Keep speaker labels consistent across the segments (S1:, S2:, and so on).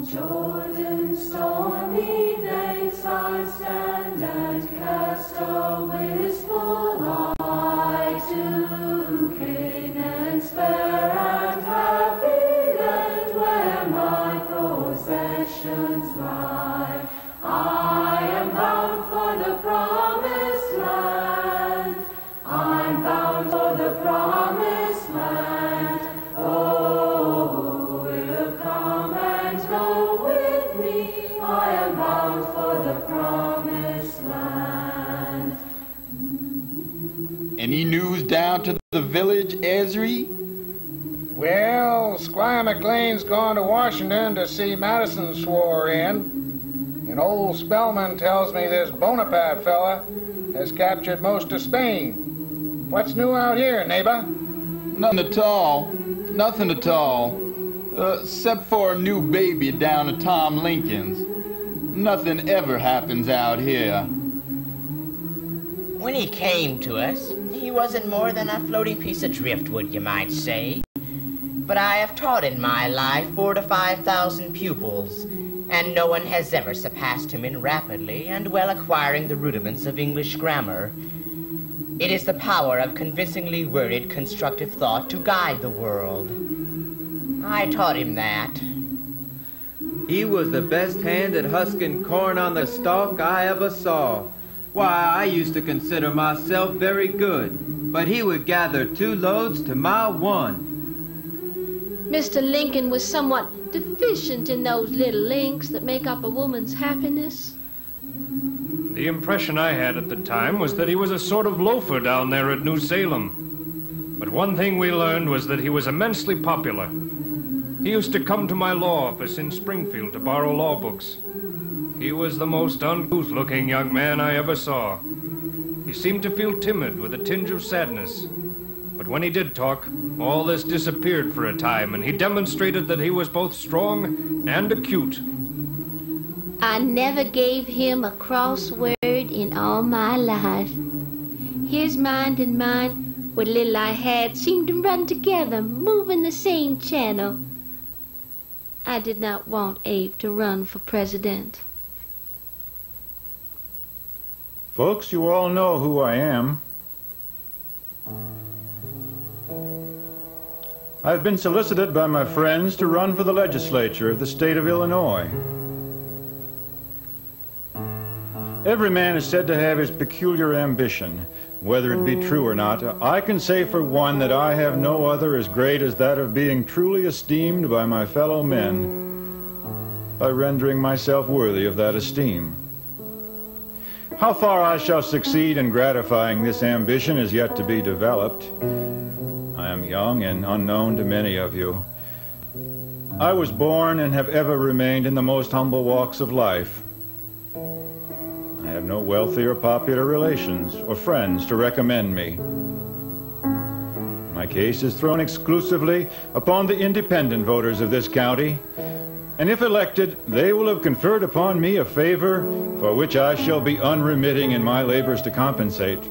S1: Jordan's stormy banks I stand and cast a wistful eye to Canaan's fair and happy land where my possessions lie. I am bound for the promised land. I'm bound for the promised land. Oh, will come and go with me. I am bound for the promised land.
S2: Any news down to the village, Ezri?
S3: Well, Squire McLean's gone to Washington to see Madison swore in. And old Spellman tells me this Bonaparte fella has captured most of Spain. What's new out here, neighbor?
S2: Nothing at all. Nothing at all. Except for a new baby down at Tom Lincoln's. Nothing ever happens out here.
S4: When he came to us, he wasn't more than a floating piece of driftwood, you might say. But I have taught in my life 4,000 to 5,000 pupils, and no one has ever surpassed him in rapidly and well acquiring the rudiments of English grammar. It is the power of convincingly worded constructive thought to guide the world. I taught him that.
S5: He was the best hand at husking corn on the stalk I ever saw. Why, I used to consider myself very good, but he would gather 2 loads to my 1.
S6: Mr. Lincoln was somewhat deficient in those little links that make up a woman's happiness.
S7: The impression I had at the time was that he was a sort of loafer down there at New Salem. But one thing we learned was that he was immensely popular. He used to come to my law office in Springfield to borrow law books. He was the most uncouth-looking young man I ever saw. He seemed to feel timid with a tinge of sadness. But when he did talk, all this disappeared for a time, and he demonstrated that he was both strong and acute.
S6: I never gave him a cross word in all my life. His mind and mine, what little I had, seemed to run together, moving the same channel. I did not want Abe to run for president.
S8: Folks, you all know who I am. I've been solicited by my friends to run for the legislature of the state of Illinois. Every man is said to have his peculiar ambition, whether it be true or not. I can say for one that I have no other as great as that of being truly esteemed by my fellow men, by rendering myself worthy of that esteem. How far I shall succeed in gratifying this ambition is yet to be developed. I am young and unknown to many of you. I was born and have ever remained in the most humble walks of life. I have no wealthy or popular relations or friends to recommend me. My case is thrown exclusively upon the independent voters of this county, and if elected, they will have conferred upon me a favor for which I shall be unremitting in my labors to compensate.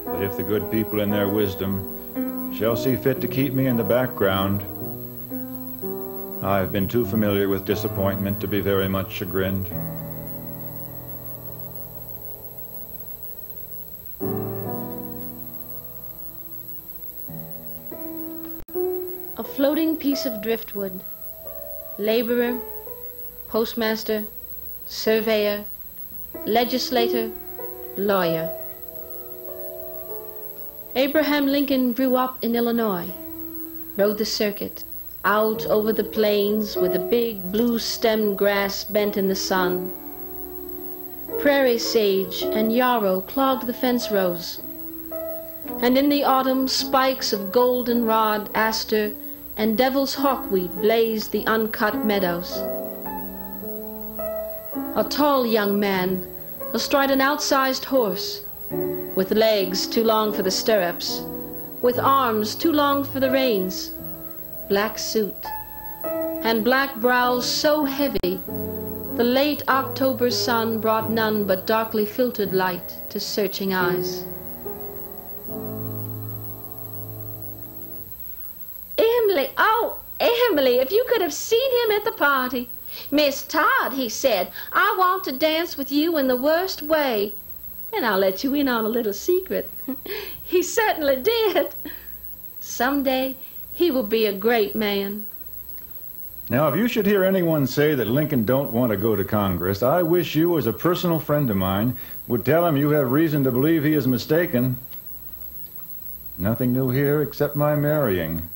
S8: But if the good people in their wisdom shall see fit to keep me in the background, I have been too familiar with disappointment to be very much chagrined.
S6: A floating piece of driftwood, laborer, postmaster, surveyor, legislator, lawyer. Abraham Lincoln grew up in Illinois, rode the circuit, out over the plains where the big blue-stemmed grass bent in the sun. Prairie sage and yarrow clogged the fence rows, and in the autumn spikes of goldenrod, aster, and devil's hawkweed blazed the uncut meadows. A tall young man, astride an outsized horse, with legs too long for the stirrups, with arms too long for the reins, black suit, and black brows so heavy, the late October sun brought none but darkly filtered light to searching eyes. Emily, oh, Emily, if you could have seen him at the party. Miss Todd, he said, I want to dance with you in the worst way. And I'll let you in on a little secret. He certainly did. Someday, he will be a great man.
S8: Now, if you should hear anyone say that Lincoln don't want to go to Congress, I wish you, as a personal friend of mine, would tell him you have reason to believe he is mistaken. Nothing new here except my marrying,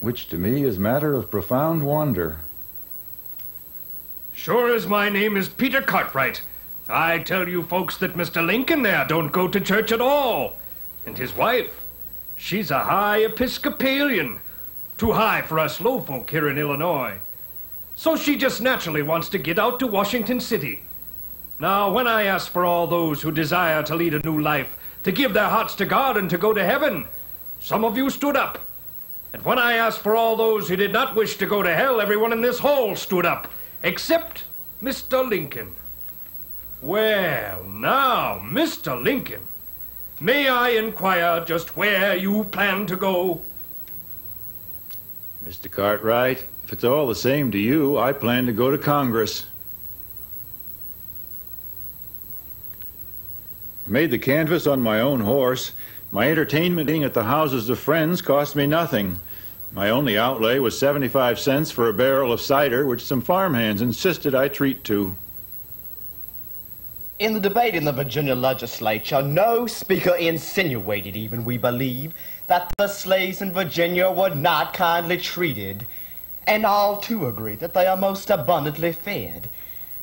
S8: which to me is matter of profound wonder.
S7: Sure as my name is Peter Cartwright, I tell you folks that Mr. Lincoln there don't go to church at all. And his wife, she's a high Episcopalian. Too high for us low folk here in Illinois. So she just naturally wants to get out to Washington City. Now, when I ask for all those who desire to lead a new life, to give their hearts to God and to go to heaven, some of you stood up. And when I asked for all those who did not wish to go to hell, everyone in this hall stood up, except Mr. Lincoln. Well, now, Mr. Lincoln, may I inquire just where you plan to go?
S8: Mr. Cartwright, if it's all the same to you, I plan to go to Congress. I made the canvass on my own horse. My entertainment at the houses of friends cost me nothing. My only outlay was 75 cents for a barrel of cider, which some farmhands insisted I treat to.
S4: In the debate in the Virginia legislature, no speaker insinuated, even we believe, that the slaves in Virginia were not kindly treated. And all too agree that they are most abundantly fed.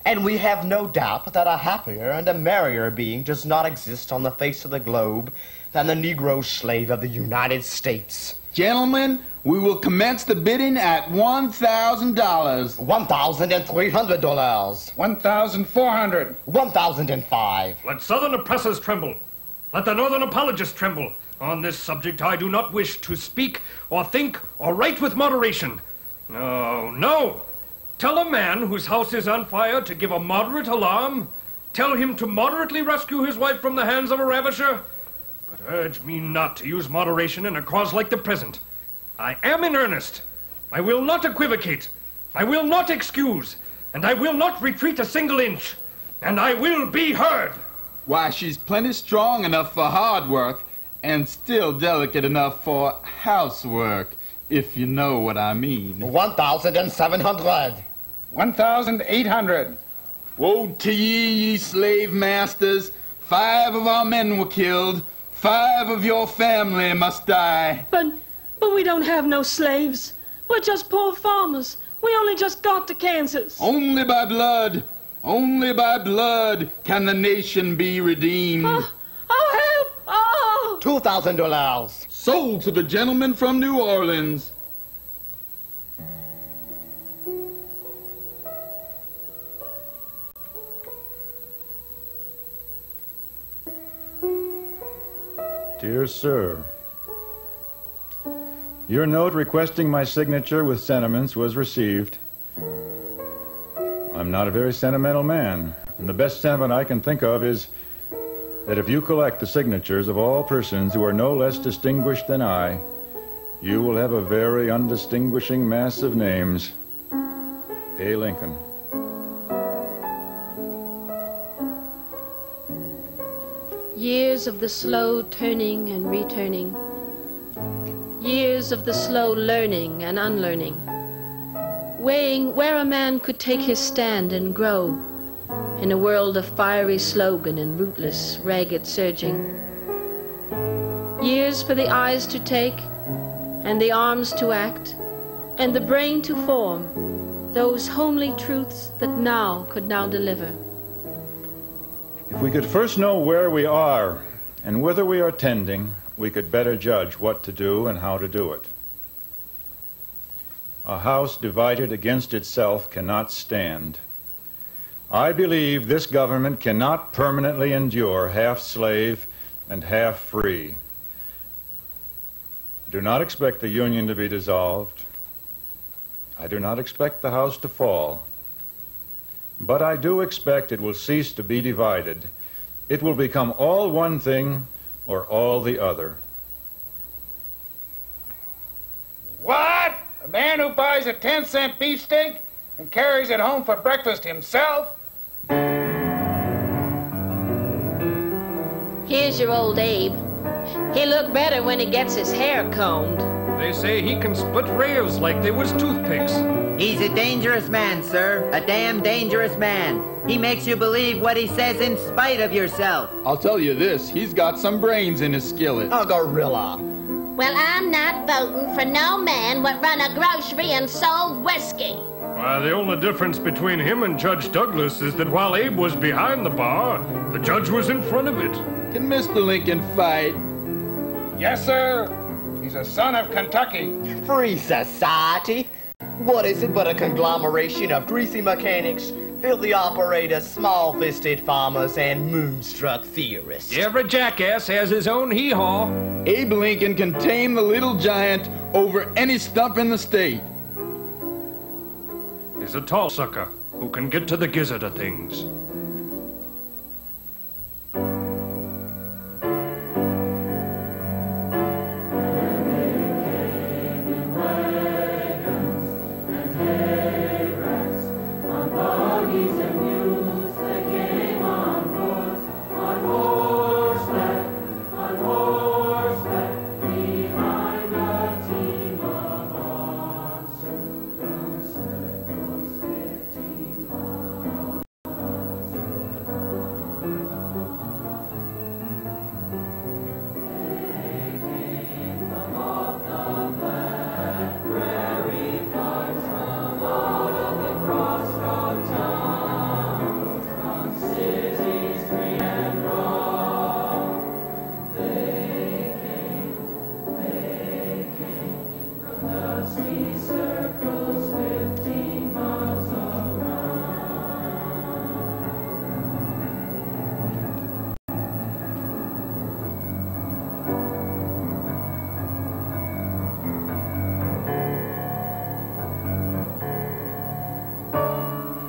S4: And we have no doubt that a happier and a merrier being does not exist on the face of the globe than the Negro slave of the United States.
S2: Gentlemen, we will commence the bidding at $1,000.
S4: $1,300.
S3: $1,400.
S4: $1,005.
S7: Let Southern oppressors tremble. Let the Northern apologists tremble. On this subject, I do not wish to speak or think or write with moderation. No, no. Tell a man whose house is on fire to give a moderate alarm. Tell him to moderately rescue his wife from the hands of a ravisher. But urge me not to use moderation in a cause like the present. I am in earnest. I will not equivocate. I will not excuse. And I will not retreat a single inch. And I will be heard.
S2: Why, she's plenty strong enough for hard work and still delicate enough for housework, if you know what I mean.
S4: 1,700.
S3: 1,800.
S2: Woe to ye slave masters! 5 of our men were killed. 5 of your family must die.
S6: But we don't have no slaves. We're just poor farmers. We only just got to Kansas.
S2: Only by blood can the nation be redeemed.
S6: Oh, help! Oh!
S4: $2,000.
S2: Sold to the gentleman from New Orleans.
S8: Dear Sir, your note requesting my signature with sentiments was received. I'm not a very sentimental man, and the best sentiment I can think of is that if you collect the signatures of all persons who are no less distinguished than I, you will have a very undistinguishing mass of names. A. Lincoln.
S6: Years of the slow turning and returning. Years of the slow learning and unlearning. Weighing where a man could take his stand and grow in a world of fiery slogan and rootless, ragged surging. Years for the eyes to take and the arms to act and the brain to form those homely truths that now could now deliver.
S8: If we could first know where we are and whither we are tending, we could better judge what to do and how to do it. A house divided against itself cannot stand. I believe this government cannot permanently endure half slave and half free. I do not expect the Union to be dissolved. I do not expect the house to fall. But I do expect it will cease to be divided. It will become all one thing or all the other.
S3: What? The man who buys a 10-cent beefsteak and carries it home for breakfast himself?
S6: Here's your old Abe. He'll look better when he gets his hair combed.
S7: They say he can split rails like they was toothpicks.
S5: He's a dangerous man, sir. A damn dangerous man. He makes you believe what he says in spite of yourself.
S2: I'll tell you this, he's got some brains in his skillet.
S4: A gorilla.
S9: Well, I'm not voting for no man what run a grocery and sold whiskey.
S7: Why, the only difference between him and Judge Douglas is that while Abe was behind the bar, the judge was in front of it.
S2: Can Mr. Lincoln fight?
S3: Yes, sir. He's a son of Kentucky.
S4: Free society? What is it but a conglomeration of greasy mechanics, filthy operators, small-fisted farmers, and moonstruck theorists?
S7: Every jackass has his own hee-haw.
S2: Abe Lincoln can tame the little giant over any stump in the state.
S7: He's a tall sucker who can get to the gizzard of things.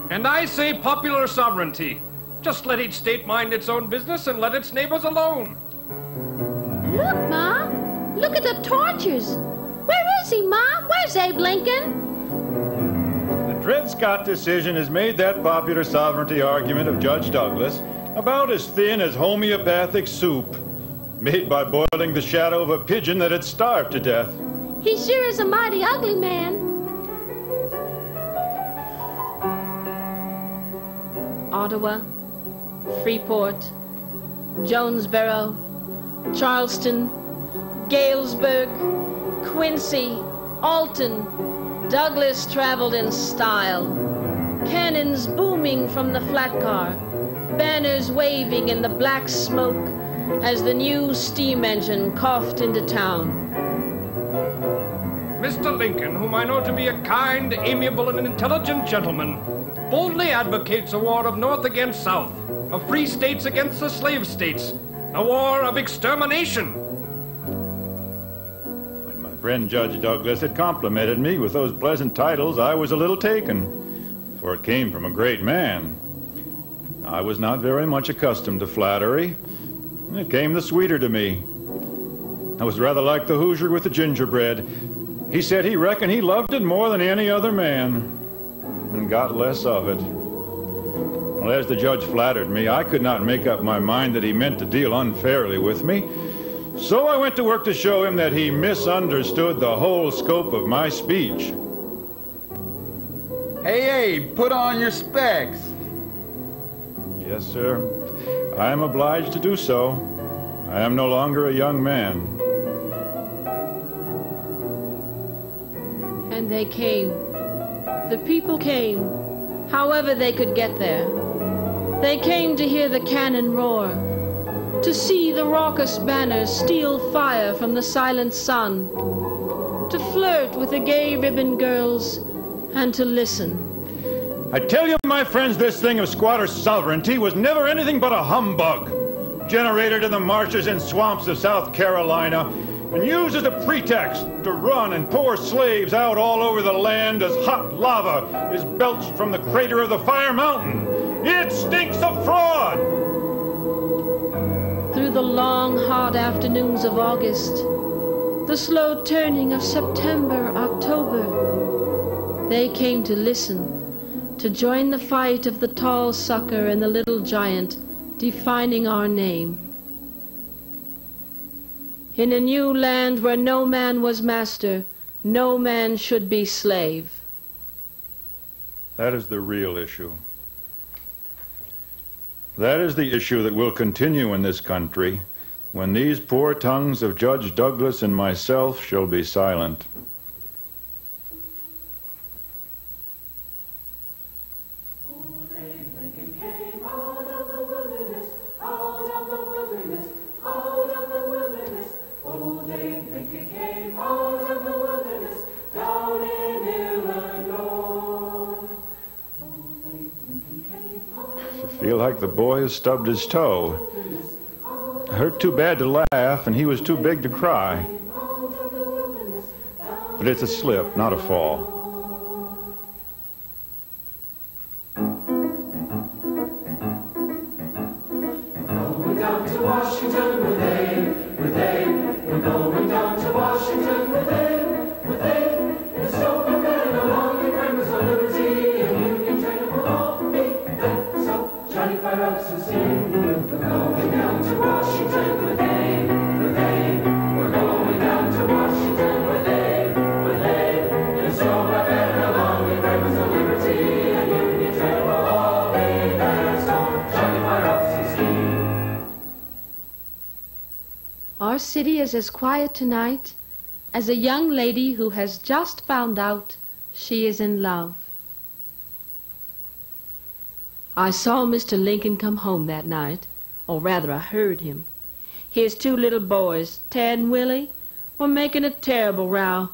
S7: And I say popular sovereignty. Just let each state mind its own business and let its neighbors alone.
S6: Look, Ma. Look at the tortures. Where is he, Ma? Where's Abe Lincoln?
S8: The Dred Scott decision has made that popular sovereignty argument of Judge Douglas about as thin as homeopathic soup, made by boiling the shadow of a pigeon that had starved to death.
S6: He sure is a mighty ugly man. Ottawa, Freeport, Jonesboro, Charleston, Galesburg, Quincy, Alton, Douglas traveled in style. Cannons booming from the flat car, banners waving in the black smoke as the new steam engine coughed into town.
S7: Mr. Lincoln, whom I know to be a kind, amiable, and intelligent gentleman, boldly advocates a war of North against South, of free states against the slave states, a war of extermination.
S8: When my friend Judge Douglas had complimented me with those pleasant titles, I was a little taken, for it came from a great man. I was not very much accustomed to flattery, and it came the sweeter to me. I was rather like the Hoosier with the gingerbread. He said he reckoned he loved it more than any other man, and got less of it. Well, as the judge flattered me, I could not make up my mind that he meant to deal unfairly with me. So I went to work to show him that he misunderstood the whole scope of my speech.
S2: Hey, Abe, put on your specs.
S8: Yes, sir. I am obliged to do so. I am no longer a young man.
S6: And they came. The people came, however they could get there. They came to hear the cannon roar, to see the raucous banners steal fire from the silent sun, to flirt with the gay ribbon girls, and to listen.
S8: I tell you, my friends, this thing of squatter sovereignty was never anything but a humbug, generated in the marshes and swamps of South Carolina, and used as a pretext to run and pour slaves out all over the land as hot lava is belched from the crater of the Fire Mountain. It stinks of fraud!
S6: Through the long, hot afternoons of August, the slow turning of September, October, They came to listen, to join the fight of the tall sucker and the little giant, defining our name. In a new land where no man was master, no man should be slave.
S8: That is the real issue. That is the issue that will continue in this country when these poor tongues of Judge Douglas and myself shall be silent. I feel like the boy has stubbed his toe. It hurt too bad to laugh, and he was too big to cry. But it's a slip, not a fall.
S1: Going down to Washington with Abe, with Abe. We're going down to Washington with Abe, with Abe. It's so prepared along the grammars of liberty and union train will all be there. So Johnny, fire up some steam. We're going down to Washington with Abe, with Abe. We're going down to Washington with Abe, with Abe. It's so prepared along the grammars of liberty and union train will all be there. So Johnny, fire up some steam.
S6: Our city is as quiet tonight as a young lady who has just found out she is in love. I saw Mr. Lincoln come home that night, or rather I heard him. His two little boys, Ted and Willie, were making a terrible row,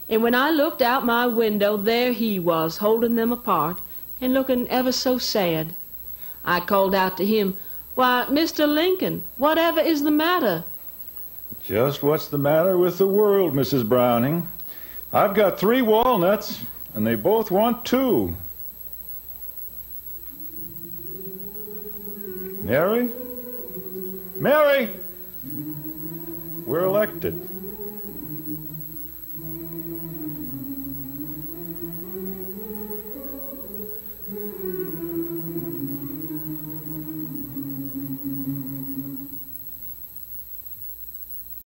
S6: and when I looked out my window, there he was, holding them apart and looking ever so sad. I called out to him, "Why, Mr. Lincoln, whatever is the matter?"
S8: Just what's the matter with the world, Mrs. Browning? I've got 3 walnuts, and they both want 2. Mary? Mary! We're elected.